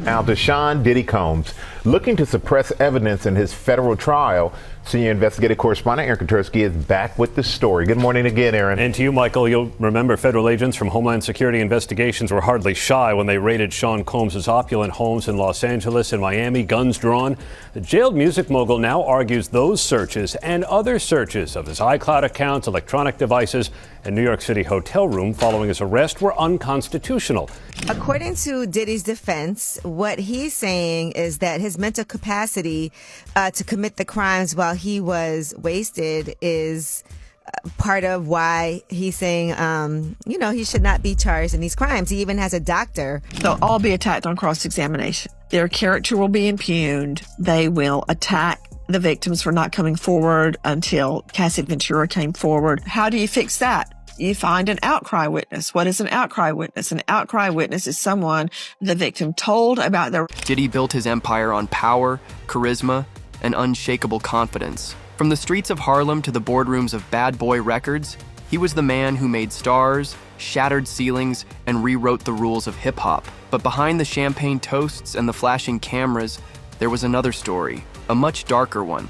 Now, Deshaun Diddy Combs, looking to suppress evidence in his federal trial. Senior investigative correspondent Aaron Katersky is back with the story. Good morning again, Aaron. And to you, Michael. You'll remember federal agents from Homeland Security investigations were hardly shy when they raided Sean Combs' opulent homes in Los Angeles and Miami, guns drawn. The jailed music mogul now argues those searches and other searches of his iCloud accounts, electronic devices, and New York City hotel room following his arrest were unconstitutional. According to Diddy's defense, what he's saying is that his mental capacity to commit the crimes while he was wasted is part of why he's saying, he should not be charged in these crimes. He even has a doctor. They'll all be attacked on cross-examination. Their character will be impugned. They will attack the victims for not coming forward until Cassie Ventura came forward. How do you fix that? You find an outcry witness. What is an outcry witness? An outcry witness is someone the victim told about their... Diddy built his empire on power, charisma, and unshakable confidence. From the streets of Harlem to the boardrooms of Bad Boy Records, he was the man who made stars, shattered ceilings, and rewrote the rules of hip-hop. But behind the champagne toasts and the flashing cameras, there was another story, a much darker one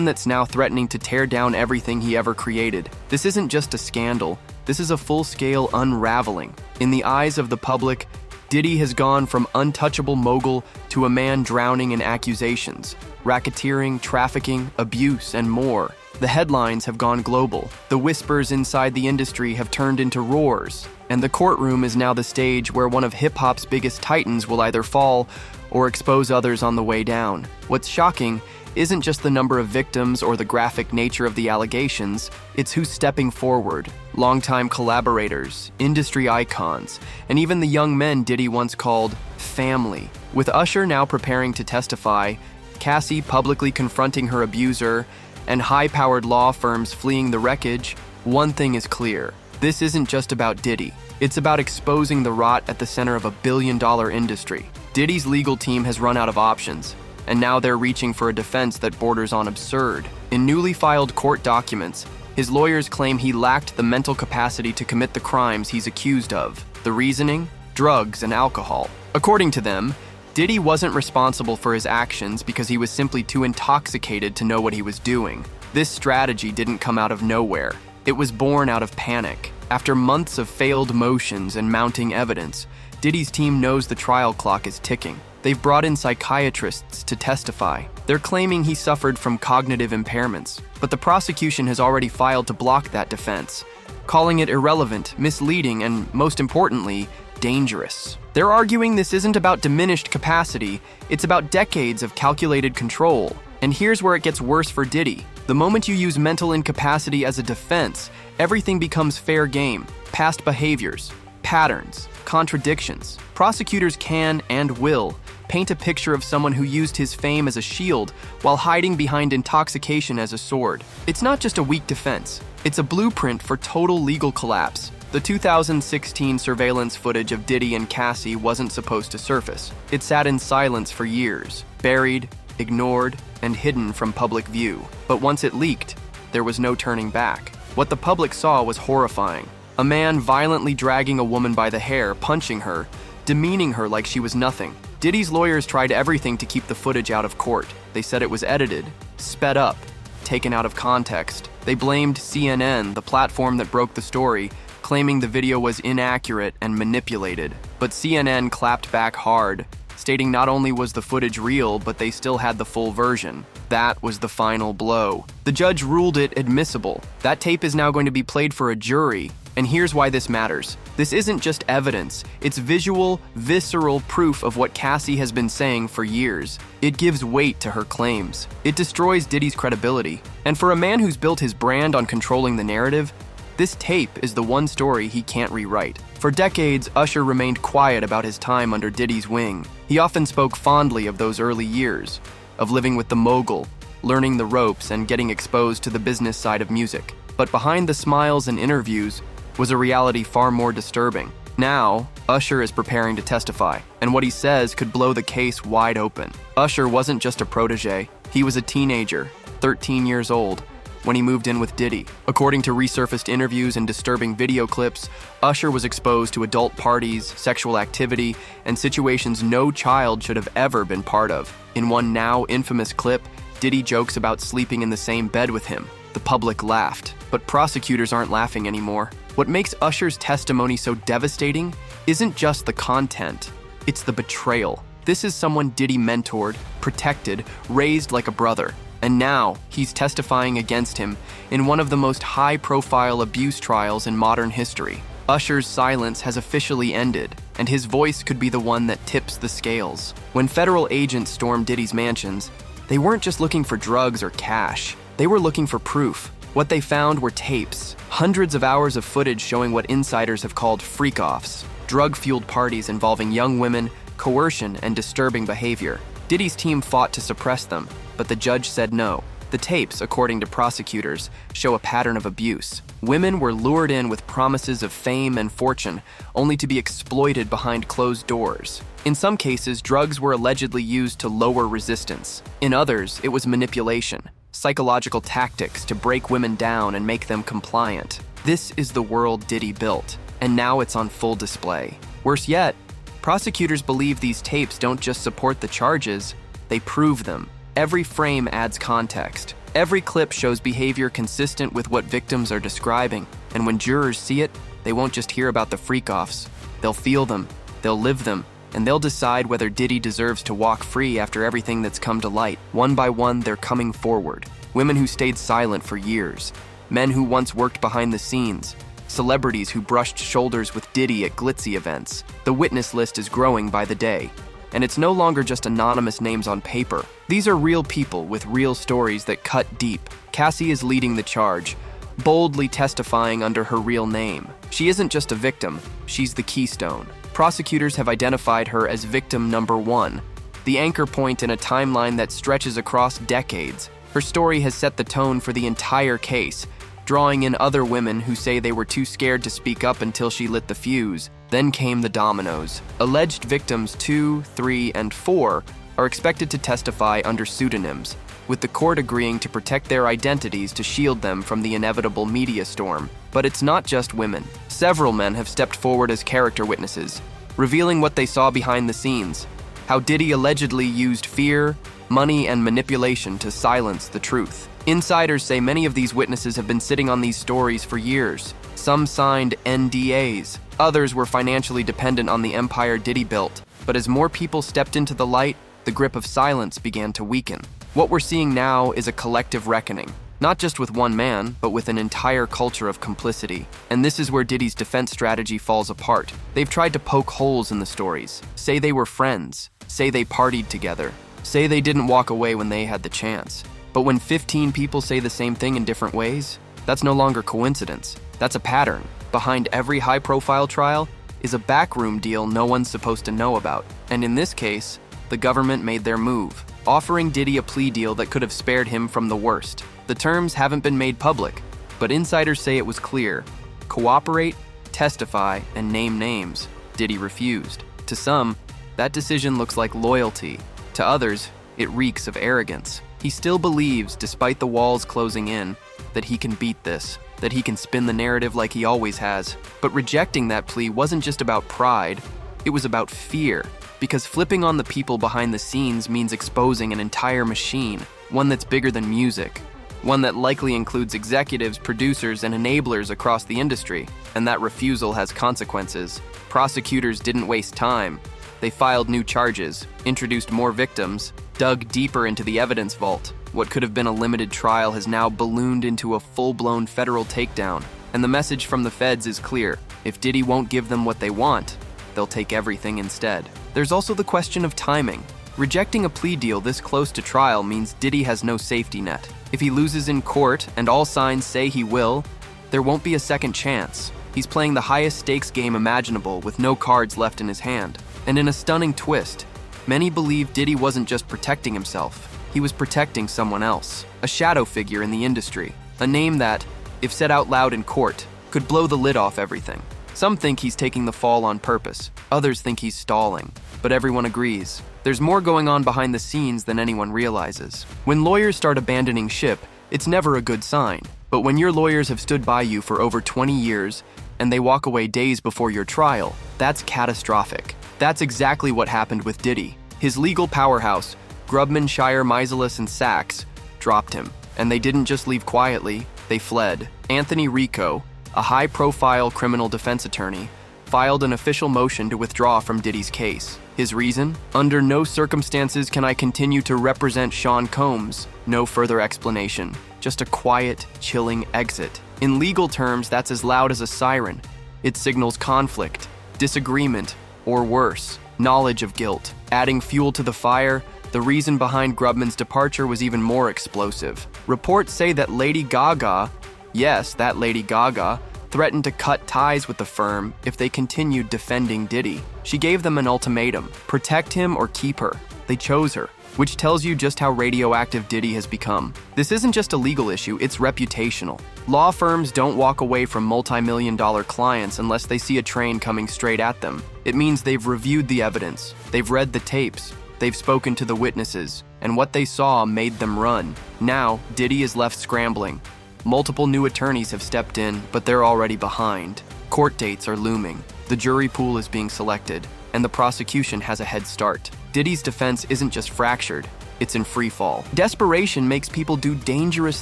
that's now threatening to tear down everything he ever created. This isn't just a scandal. This is a full-scale unraveling. In the eyes of the public, Diddy has gone from untouchable mogul to a man drowning in accusations, racketeering, trafficking, abuse, and more. The headlines have gone global. The whispers inside the industry have turned into roars. And the courtroom is now the stage where one of hip-hop's biggest titans will either fall or expose others on the way down. What's shocking isn't just the number of victims or the graphic nature of the allegations, it's who's stepping forward. Longtime collaborators, industry icons, and even the young men Diddy once called family. With Usher now preparing to testify, Cassie publicly confronting her abuser, and high-powered law firms fleeing the wreckage, one thing is clear. This isn't just about Diddy. It's about exposing the rot at the center of a billion-dollar industry. Diddy's legal team has run out of options, and now they're reaching for a defense that borders on absurd. In newly filed court documents, his lawyers claim he lacked the mental capacity to commit the crimes he's accused of. The reasoning? Drugs and alcohol. According to them, Diddy wasn't responsible for his actions because he was simply too intoxicated to know what he was doing. This strategy didn't come out of nowhere. It was born out of panic. After months of failed motions and mounting evidence, Diddy's team knows the trial clock is ticking. They've brought in psychiatrists to testify. They're claiming he suffered from cognitive impairments, but the prosecution has already filed to block that defense, calling it irrelevant, misleading, and most importantly, dangerous. They're arguing this isn't about diminished capacity, it's about decades of calculated control. And here's where it gets worse for Diddy. The moment you use mental incapacity as a defense, everything becomes fair game. Past behaviors, patterns, contradictions. Prosecutors can and will paint a picture of someone who used his fame as a shield while hiding behind intoxication as a sword. It's not just a weak defense, it's a blueprint for total legal collapse. The 2016 surveillance footage of Diddy and Cassie wasn't supposed to surface. It sat in silence for years, buried, ignored, and hidden from public view. But once it leaked, there was no turning back. What the public saw was horrifying. A man violently dragging a woman by the hair, punching her, demeaning her like she was nothing. Diddy's lawyers tried everything to keep the footage out of court. They said it was edited, sped up, taken out of context. They blamed CNN, the platform that broke the story, claiming the video was inaccurate and manipulated. But CNN clapped back hard, stating not only was the footage real, but they still had the full version. That was the final blow. The judge ruled it admissible. That tape is now going to be played for a jury, and here's why this matters. This isn't just evidence, it's visual, visceral proof of what Cassie has been saying for years. It gives weight to her claims. It destroys Diddy's credibility. And for a man who's built his brand on controlling the narrative, this tape is the one story he can't rewrite. For decades, Usher remained quiet about his time under Diddy's wing. He often spoke fondly of those early years, of living with the mogul, learning the ropes, and getting exposed to the business side of music. But behind the smiles and interviews was a reality far more disturbing. Now, Usher is preparing to testify, and what he says could blow the case wide open. Usher wasn't just a protege, he was a teenager, 13 years old, when he moved in with Diddy. According to resurfaced interviews and disturbing video clips, Usher was exposed to adult parties, sexual activity, and situations no child should have ever been part of. In one now infamous clip, Diddy jokes about sleeping in the same bed with him. The public laughed, but prosecutors aren't laughing anymore. What makes Usher's testimony so devastating isn't just the content, it's the betrayal. This is someone Diddy mentored, protected, raised like a brother. And now, he's testifying against him in one of the most high-profile abuse trials in modern history. Usher's silence has officially ended, and his voice could be the one that tips the scales. When federal agents stormed Diddy's mansions, they weren't just looking for drugs or cash. They were looking for proof. What they found were tapes, hundreds of hours of footage showing what insiders have called freakoffs, drug-fueled parties involving young women, coercion, and disturbing behavior. Diddy's team fought to suppress them, but the judge said no. The tapes, according to prosecutors, show a pattern of abuse. Women were lured in with promises of fame and fortune, only to be exploited behind closed doors. In some cases, drugs were allegedly used to lower resistance. In others, it was manipulation, psychological tactics to break women down and make them compliant. This is the world Diddy built, and now it's on full display. Worse yet, prosecutors believe these tapes don't just support the charges, they prove them. Every frame adds context. Every clip shows behavior consistent with what victims are describing. And when jurors see it, they won't just hear about the freak-offs. They'll feel them, they'll live them, and they'll decide whether Diddy deserves to walk free after everything that's come to light. One by one, they're coming forward. Women who stayed silent for years. Men who once worked behind the scenes. Celebrities who brushed shoulders with Diddy at glitzy events. The witness list is growing by the day. And it's no longer just anonymous names on paper. These are real people with real stories that cut deep. Cassie is leading the charge, boldly testifying under her real name. She isn't just a victim, she's the keystone. Prosecutors have identified her as victim number 1, the anchor point in a timeline that stretches across decades. Her story has set the tone for the entire case, drawing in other women who say they were too scared to speak up until she lit the fuse. Then came the dominoes. Alleged victims 2, 3, and 4 are expected to testify under pseudonyms, with the court agreeing to protect their identities to shield them from the inevitable media storm. But it's not just women. Several men have stepped forward as character witnesses, revealing what they saw behind the scenes, how Diddy allegedly used fear, money, and manipulation to silence the truth. Insiders say many of these witnesses have been sitting on these stories for years. Some signed NDAs. Others were financially dependent on the empire Diddy built. But as more people stepped into the light, the grip of silence began to weaken. What we're seeing now is a collective reckoning, not just with one man, but with an entire culture of complicity. And this is where Diddy's defense strategy falls apart. They've tried to poke holes in the stories, say they were friends, say they partied together, say they didn't walk away when they had the chance. But when 15 people say the same thing in different ways, that's no longer coincidence. That's a pattern. Behind every high-profile trial is a backroom deal no one's supposed to know about. And in this case, the government made their move, offering Diddy a plea deal that could have spared him from the worst. The terms haven't been made public, but insiders say it was clear. Cooperate, testify, and name names. Diddy refused. To some, that decision looks like loyalty. To others, it reeks of arrogance. He still believes, despite the walls closing in, that he can beat this, that he can spin the narrative like he always has. But rejecting that plea wasn't just about pride, it was about fear. Because flipping on the people behind the scenes means exposing an entire machine, one that's bigger than music, one that likely includes executives, producers, and enablers across the industry. And that refusal has consequences. Prosecutors didn't waste time. They filed new charges, introduced more victims, dug deeper into the evidence vault. What could have been a limited trial has now ballooned into a full-blown federal takedown. And the message from the feds is clear. If Diddy won't give them what they want, they'll take everything instead. There's also the question of timing. Rejecting a plea deal this close to trial means Diddy has no safety net. If he loses in court, and all signs say he will, there won't be a second chance. He's playing the highest stakes game imaginable with no cards left in his hand. And in a stunning twist, many believe Diddy wasn't just protecting himself, he was protecting someone else, a shadow figure in the industry, a name that, if said out loud in court, could blow the lid off everything. Some think he's taking the fall on purpose, others think he's stalling, but everyone agrees. There's more going on behind the scenes than anyone realizes. When lawyers start abandoning ship, It's never a good sign. But when your lawyers have stood by you for over 20 years and they walk away days before your trial, that's catastrophic. That's exactly what happened with Diddy. His legal powerhouse, Grubman, Shire, Meiselas, and Sachs, dropped him. And they didn't just leave quietly, they fled. Anthony Rico, a high-profile criminal defense attorney, filed an official motion to withdraw from Diddy's case. His reason? Under no circumstances can I continue to represent Sean Combs. No further explanation. Just a quiet, chilling exit. In legal terms, that's as loud as a siren. It signals conflict, disagreement, or worse, knowledge of guilt. Adding fuel to the fire, the reason behind Grubman's departure was even more explosive. Reports say that Lady Gaga, yes, that Lady Gaga, threatened to cut ties with the firm if they continued defending Diddy. She gave them an ultimatum: protect him or keep her. They chose her, which tells you just how radioactive Diddy has become. This isn't just a legal issue, it's reputational. Law firms don't walk away from multi-million-dollar clients unless they see a train coming straight at them. It means they've reviewed the evidence, they've read the tapes, they've spoken to the witnesses, and what they saw made them run. Now, Diddy is left scrambling. Multiple new attorneys have stepped in, but they're already behind. Court dates are looming. The jury pool is being selected, and the prosecution has a head start. Diddy's defense isn't just fractured, it's in free fall. Desperation makes people do dangerous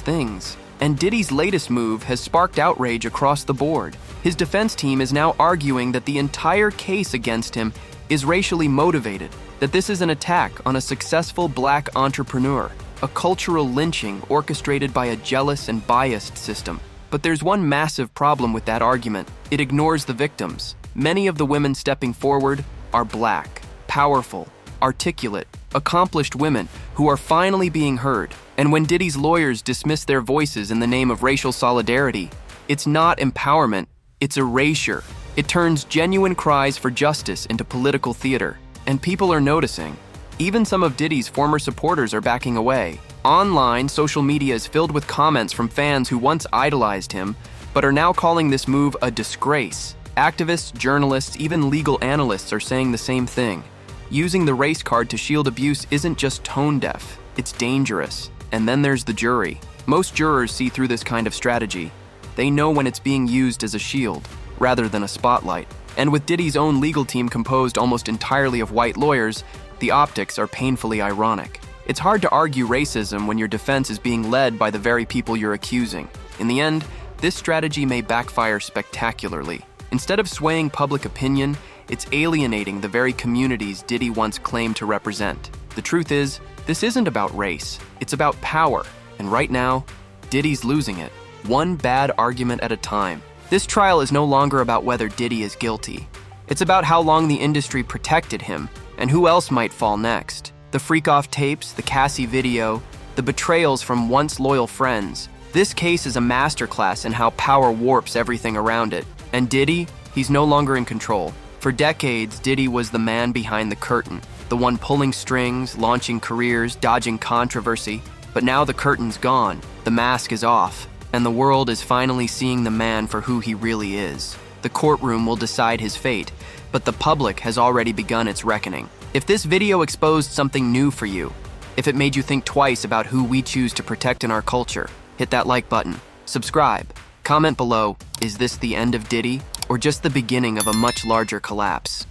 things, and Diddy's latest move has sparked outrage across the board. His defense team is now arguing that the entire case against him is racially motivated, that this is an attack on a successful black entrepreneur, a cultural lynching orchestrated by a jealous and biased system. But there's one massive problem with that argument. It ignores the victims. Many of the women stepping forward are black, powerful, articulate, accomplished women who are finally being heard. And when Diddy's lawyers dismiss their voices in the name of racial solidarity, it's not empowerment, it's erasure. It turns genuine cries for justice into political theater. And people are noticing. Even some of Diddy's former supporters are backing away. Online, social media is filled with comments from fans who once idolized him, but are now calling this move a disgrace. Activists, journalists, even legal analysts are saying the same thing. Using the race card to shield abuse isn't just tone deaf, it's dangerous. And then there's the jury. Most jurors see through this kind of strategy. They know when it's being used as a shield, rather than a spotlight. And with Diddy's own legal team composed almost entirely of white lawyers, the optics are painfully ironic. It's hard to argue racism when your defense is being led by the very people you're accusing. In the end, this strategy may backfire spectacularly. Instead of swaying public opinion, it's alienating the very communities Diddy once claimed to represent. The truth is, this isn't about race, it's about power. And right now, Diddy's losing it, one bad argument at a time. This trial is no longer about whether Diddy is guilty. It's about how long the industry protected him and who else might fall next. The freakoff tapes, the Cassie video, the betrayals from once loyal friends. This case is a masterclass in how power warps everything around it. And Diddy, he's no longer in control. For decades, Diddy was the man behind the curtain, the one pulling strings, launching careers, dodging controversy. But now the curtain's gone, the mask is off, and the world is finally seeing the man for who he really is. The courtroom will decide his fate, but the public has already begun its reckoning. If this video exposed something new for you, if it made you think twice about who we choose to protect in our culture, hit that like button, subscribe, comment below, is this the end of Diddy or just the beginning of a much larger collapse?